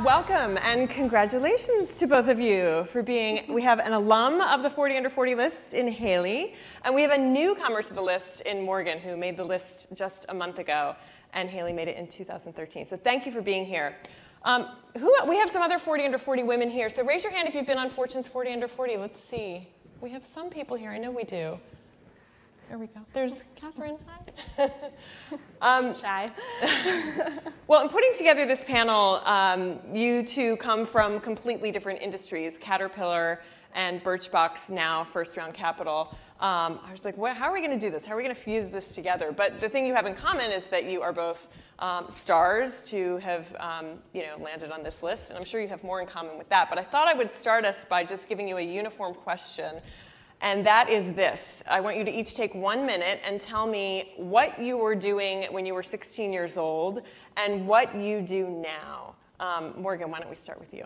Welcome and congratulations to both of you for being, we have an alum of the 40 Under 40 list in Hayley, and we have a newcomer to the list in Morgan who made the list just a month ago, and Hayley made it in 2013. So thank you for being here. We have some other 40 Under 40 women here, so raise your hand if you've been on Fortune's 40 Under 40. Let's see. We have some people here, I know we do. There we go. There's Catherine. Hi. Shy. Well, in putting together this panel, you two come from completely different industries, Caterpillar and Birchbox, now First Round Capital. I was like, how are we going to do this? How are we going to fuse this together? But the thing you have in common is that you are both stars to have landed on this list, and I'm sure you have more in common with that. But I thought I would start us by just giving you a uniform question. And that is this. I want you to each take 1 minute and tell me what you were doing when you were 16 years old and what you do now. Morgan, why don't we start with you?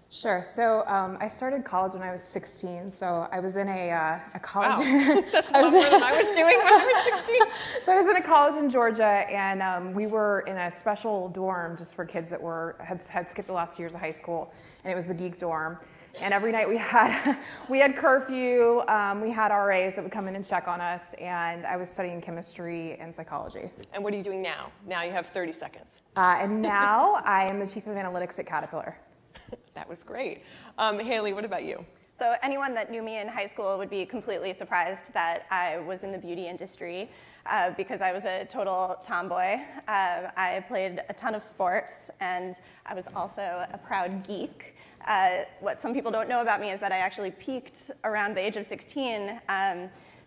Sure. So I started college when I was 16. So I was in a college. Wow. That's more than I was doing when I was 16. So I was in a college in Georgia, and we were in a special dorm just for kids that had skipped the last 2 years of high school, and it was the geek dorm. And every night we had curfew, we had RAs that would come in and check on us, and I was studying chemistry and psychology. And what are you doing now? Now you have 30 seconds. And now I am the chief of analytics at Caterpillar. That was great. Hayley, what about you? So anyone that knew me in high school would be completely surprised that I was in the beauty industry because I was a total tomboy. I played a ton of sports, and I was also a proud geek. What some people don't know about me is that I actually peaked around the age of 16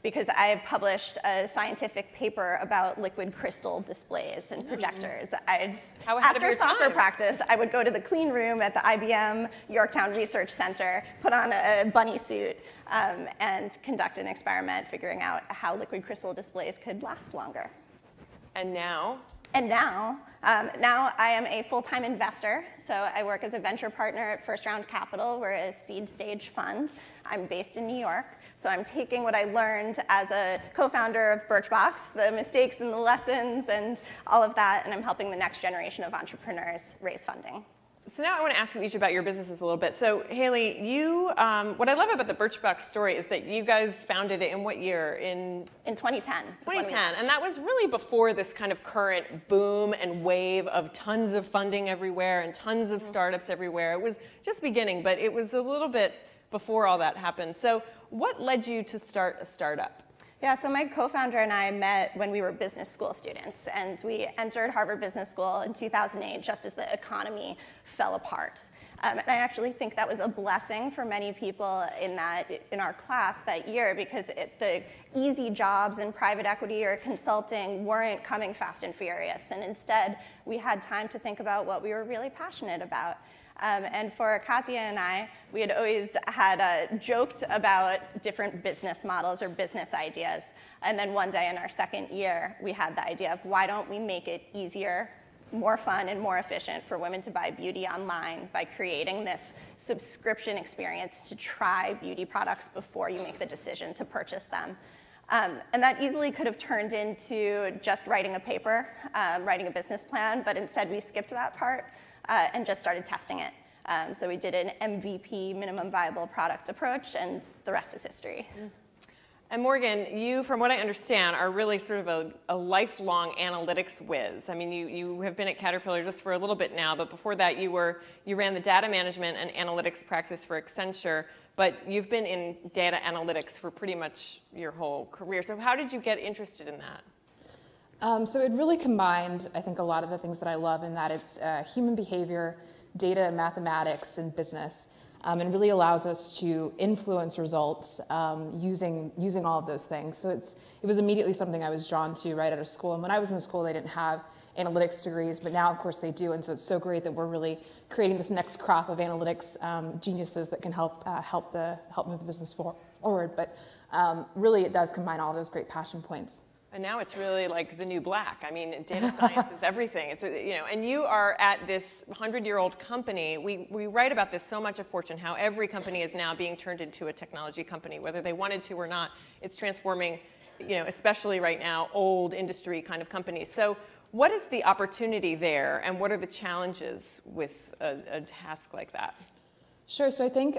because I published a scientific paper about liquid crystal displays and projectors. After soccer practice, I would go to the clean room at the IBM Yorktown Research Center, put on a bunny suit, and conduct an experiment figuring out how liquid crystal displays could last longer. And now? And now I am a full-time investor. So I work as a venture partner at First Round Capital. We're a seed stage fund. I'm based in New York. So I'm taking what I learned as a co-founder of Birchbox, the mistakes and the lessons and all of that, and I'm helping the next generation of entrepreneurs raise funding. So now I want to ask you each about your businesses a little bit. So Hayley, what I love about the Birchbox story is that you guys founded it in what year? In 2010. 2010, and that was really before this kind of current boom and wave of tons of funding everywhere and tons of startups everywhere. It was just beginning, but it was a little bit before all that happened. So what led you to start a startup? Yeah, so my co-founder and I met when we were business school students, and we entered Harvard Business School in 2008 just as the economy fell apart. And I actually think that was a blessing for many people in our class that year because the easy jobs in private equity or consulting weren't coming fast and furious, and instead we had time to think about what we were really passionate about. And for Katya and I, we had always joked about different business models or business ideas. And then one day in our second year, we had the idea of why don't we make it easier, more fun, and more efficient for women to buy beauty online by creating this subscription experience to try beauty products before you make the decision to purchase them. And that easily could have turned into just writing a paper, writing a business plan, but instead we skipped that part. And just started testing it. So we did an MVP, minimum viable product approach, and the rest is history. And Morgan, you, from what I understand, are really sort of a lifelong analytics whiz. I mean, you have been at Caterpillar just for a little bit now, but before that you ran the data management and analytics practice for Accenture, but you've been in data analytics for pretty much your whole career. So how did you get interested in that? So it really combined, I think, a lot of the things that I love in that it's human behavior, data, mathematics, and business, and really allows us to influence results using all of those things. So it was immediately something I was drawn to right out of school. And when I was in school, they didn't have analytics degrees, but now, of course, they do. And so it's so great that we're really creating this next crop of analytics geniuses that can help move the business forward. But really, it does combine all those great passion points. And now it's really like the new black. I mean, data science is everything. It's, and you are at this 100-year-old company. We write about this so much at Fortune, how every company is now being turned into a technology company, whether they wanted to or not. It's transforming, especially right now, old industry kind of companies. So What is the opportunity there, and what are the challenges with a task like that? Sure. So I think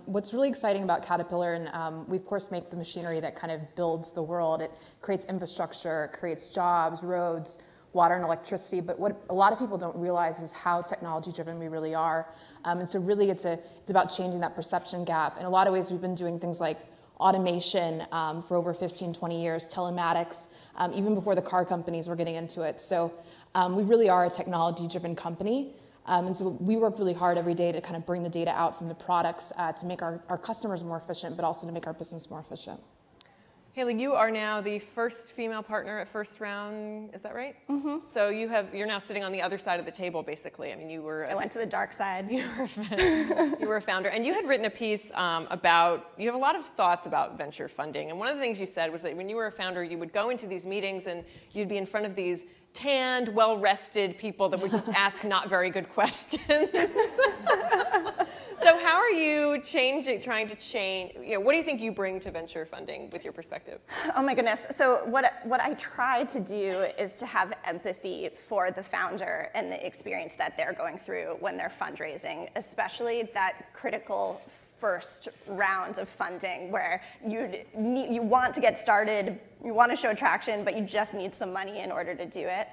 what's really exciting about Caterpillar, and we of course make the machinery that kind of builds the world. It creates infrastructure, it creates jobs, roads, water and electricity. But what a lot of people don't realize is how technology driven we really are. And so really it's about changing that perception gap. In a lot of ways, we've been doing things like automation for over 15, 20 years, telematics, even before the car companies were getting into it. So we really are a technology-driven company. And so we work really hard every day to kind of bring the data out from the products to make our customers more efficient, but also to make our business more efficient. Hayley, you are now the first female partner at First Round, is that right? Mm-hmm. So you're now sitting on the other side of the table, basically. I mean, I went to the dark side. You were a founder, and you had written a piece about, you have a lot of thoughts about venture funding, and one of the things you said was that when you were a founder, you would go into these meetings and you'd be in front of these tanned, well-rested people that would just ask not very good questions. So how are you trying to change, what do you think you bring to venture funding with your perspective? Oh my goodness. So what I try to do is to have empathy for the founder and the experience that they're going through when they're fundraising, especially that critical first rounds of funding where you want to get started, you want to show traction, but you just need some money in order to do it.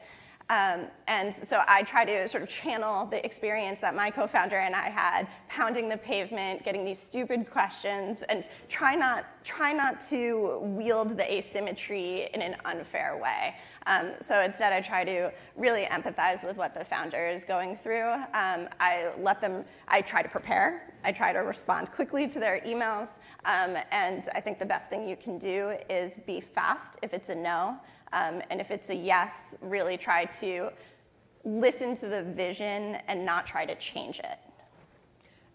And so I try to sort of channel the experience that my co-founder and I had, pounding the pavement, getting these stupid questions, and try not to wield the asymmetry in an unfair way. So instead, I try to really empathize with what the founder is going through. I try to prepare. I try to respond quickly to their emails. And I think the best thing you can do is be fast if it's a no. And if it's a yes, really try to listen to the vision and not try to change it.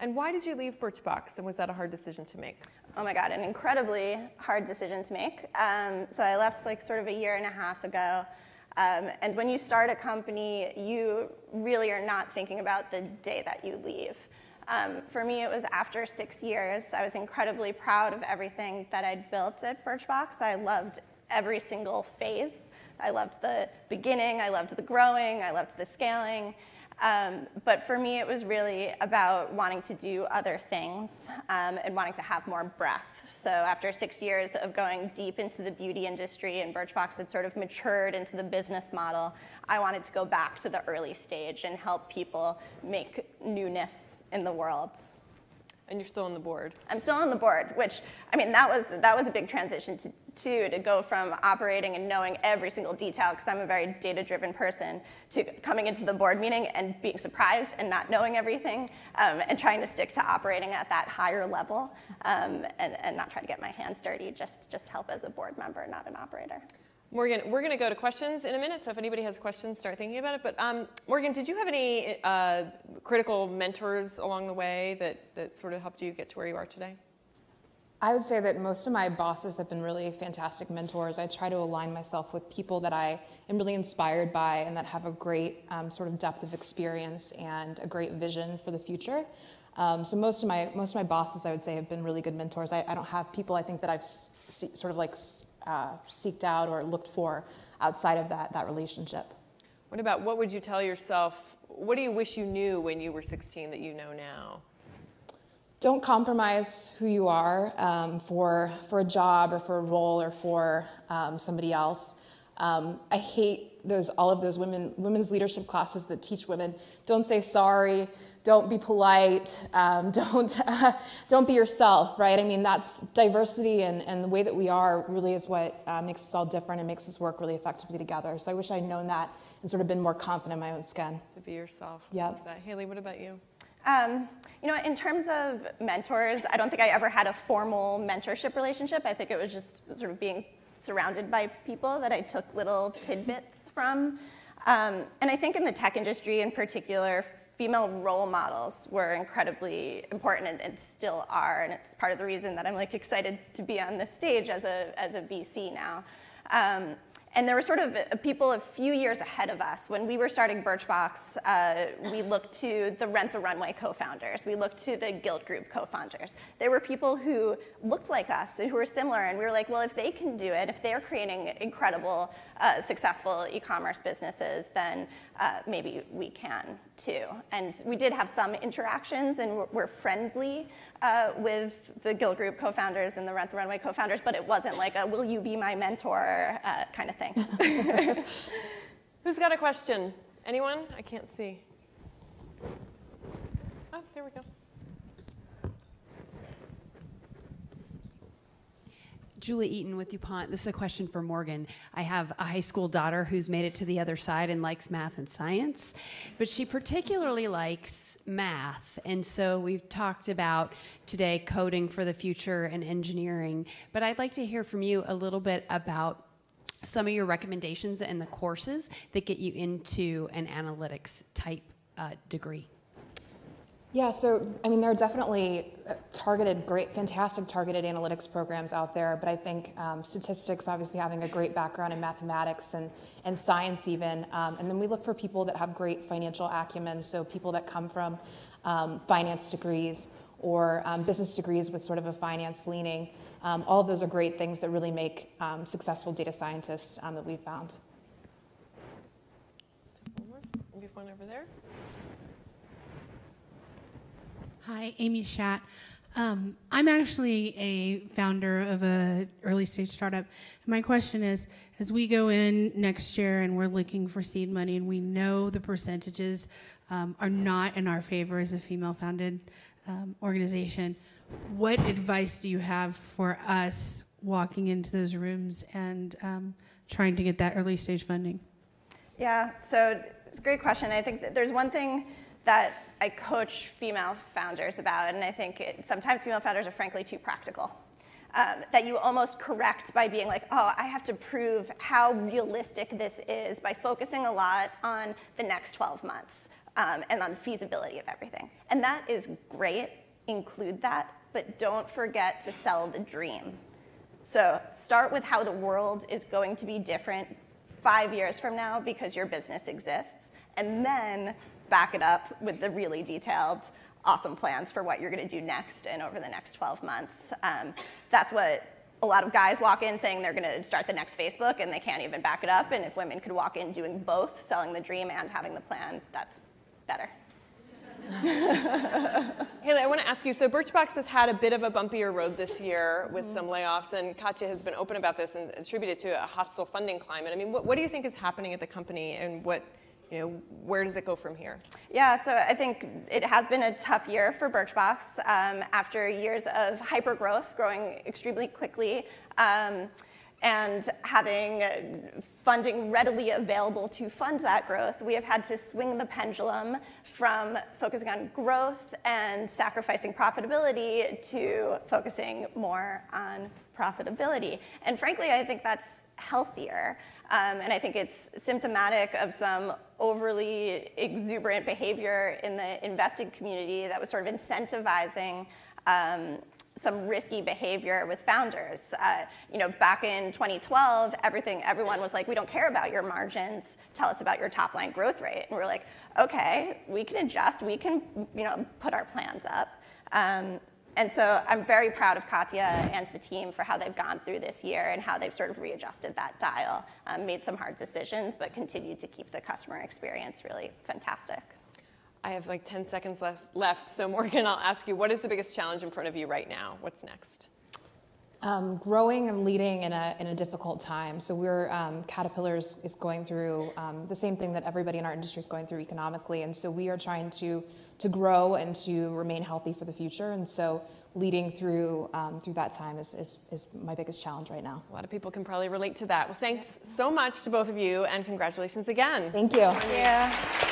And why did you leave Birchbox, and was that a hard decision to make? Oh my God, an incredibly hard decision to make. So I left like sort of a year and a half ago. And when you start a company, you really are not thinking about the day that you leave. For me, it was after 6 years. I was incredibly proud of everything that I'd built at Birchbox. I loved every single phase. I loved the beginning, I loved the growing, I loved the scaling. But for me, it was really about wanting to do other things and wanting to have more breadth. So after 6 years of going deep into the beauty industry and Birchbox had sort of matured into the business model, I wanted to go back to the early stage and help people make newness in the world. And you're still on the board. I'm still on the board, which, I mean, that was a big transition to go from operating and knowing every single detail, because I'm a very data-driven person, to coming into the board meeting and being surprised and not knowing everything, and trying to stick to operating at that higher level, and not try to get my hands dirty, just help as a board member, not an operator. Morgan, we're going to go to questions in a minute, so if anybody has questions, start thinking about it. But Morgan, did you have any critical mentors along the way that sort of helped you get to where you are today? I would say that most of my bosses have been really fantastic mentors. I try to align myself with people that I am really inspired by and that have a great sort of depth of experience and a great vision for the future. So most of my bosses, I would say, have been really good mentors. I don't have people I think that I've sort of like seeked out or looked for outside of that relationship. What would you tell yourself, what do you wish you knew when you were 16 that you know now? Don't compromise who you are for a job or for a role or for somebody else. I hate all of those women's leadership classes that teach women, don't say sorry, don't be polite, don't be yourself, right? I mean, that's diversity and the way that we are really is what makes us all different and makes us work really effectively together. So I wish I'd known that and sort of been more confident in my own skin. To be yourself. Yep. Like Hayley, what about you? In terms of mentors, I don't think I ever had a formal mentorship relationship. I think it was just sort of being surrounded by people that I took little tidbits from. And I think in the tech industry in particular, female role models were incredibly important and still are, and it's part of the reason that I'm like excited to be on this stage as a VC now. And there were sort of people a few years ahead of us. When we were starting Birchbox, we looked to the Rent the Runway co-founders. We looked to the Guild Group co-founders. There were people who looked like us and who were similar, and we were like, well, if they can do it, if they're creating incredible, successful e-commerce businesses, then maybe we can too. And we did have some interactions, and we're friendly with the Guild Group co-founders and the Rent the Runway co-founders, but it wasn't like a will you be my mentor kind of thing. Who's got a question? Anyone? I can't see. Oh, there we go. Julie Eaton with DuPont. This is a question for Morgan. I have a high school daughter who's made it to the other side and likes math and science, but she particularly likes math. And so we've talked about today coding for the future and engineering, but I'd like to hear from you a little bit about some of your recommendations and the courses that get you into an analytics type degree. Yeah, so I mean, there are definitely fantastic targeted analytics programs out there, but I think statistics, obviously having a great background in mathematics and science even, and then we look for people that have great financial acumen, so people that come from finance degrees or business degrees with sort of a finance leaning. All of those are great things that really make successful data scientists that we've found. We'll give one over there. Hi, Amy Schatt. I'm actually a founder of an early stage startup. My question is, as we go in next year and we're looking for seed money and we know the percentages are not in our favor as a female-founded organization, what advice do you have for us walking into those rooms and trying to get that early stage funding? Yeah, so it's a great question. I think that there's one thing that I coach female founders about, and I think sometimes female founders are frankly too practical. That you almost correct by being like, oh, I have to prove how realistic this is by focusing a lot on the next 12 months and on the feasibility of everything. And that is great, include that, but don't forget to sell the dream. So start with how the world is going to be different 5 years from now because your business exists, and then back it up with the really detailed, awesome plans for what you're going to do next and over the next 12 months. That's what a lot of guys walk in saying they're going to start the next Facebook, and they can't even back it up. And if women could walk in doing both, selling the dream and having the plan, that's better. Hayley, I want to ask you, so Birchbox has had a bit of a bumpier road this year with some layoffs, and Katya has been open about this and attributed to a hostile funding climate. I mean, what do you think is happening at the company, and where does it go from here? Yeah, so I think it has been a tough year for Birchbox after years of hyper growth, growing extremely quickly, and having funding readily available to fund that growth. We have had to swing the pendulum from focusing on growth and sacrificing profitability to focusing more on profitability. And frankly, I think that's healthier. And I think it's symptomatic of some overly exuberant behavior in the investing community that was sort of incentivizing some risky behavior with founders. Back in 2012, everyone was like, we don't care about your margins, tell us about your top line growth rate. And we're like, okay, we can adjust, we can put our plans up. And so I'm very proud of Katya and the team for how they've gone through this year and how they've sort of readjusted that dial, made some hard decisions, but continued to keep the customer experience really fantastic. I have like 10 seconds left, so Morgan, I'll ask you, what is the biggest challenge in front of you right now? What's next? Growing and leading in a difficult time. So Caterpillar is going through the same thing that everybody in our industry is going through economically, and so we are trying to grow and to remain healthy for the future, and so leading through that time is my biggest challenge right now. A lot of people can probably relate to that. Well, thanks so much to both of you, and congratulations again. Thank you. Yeah.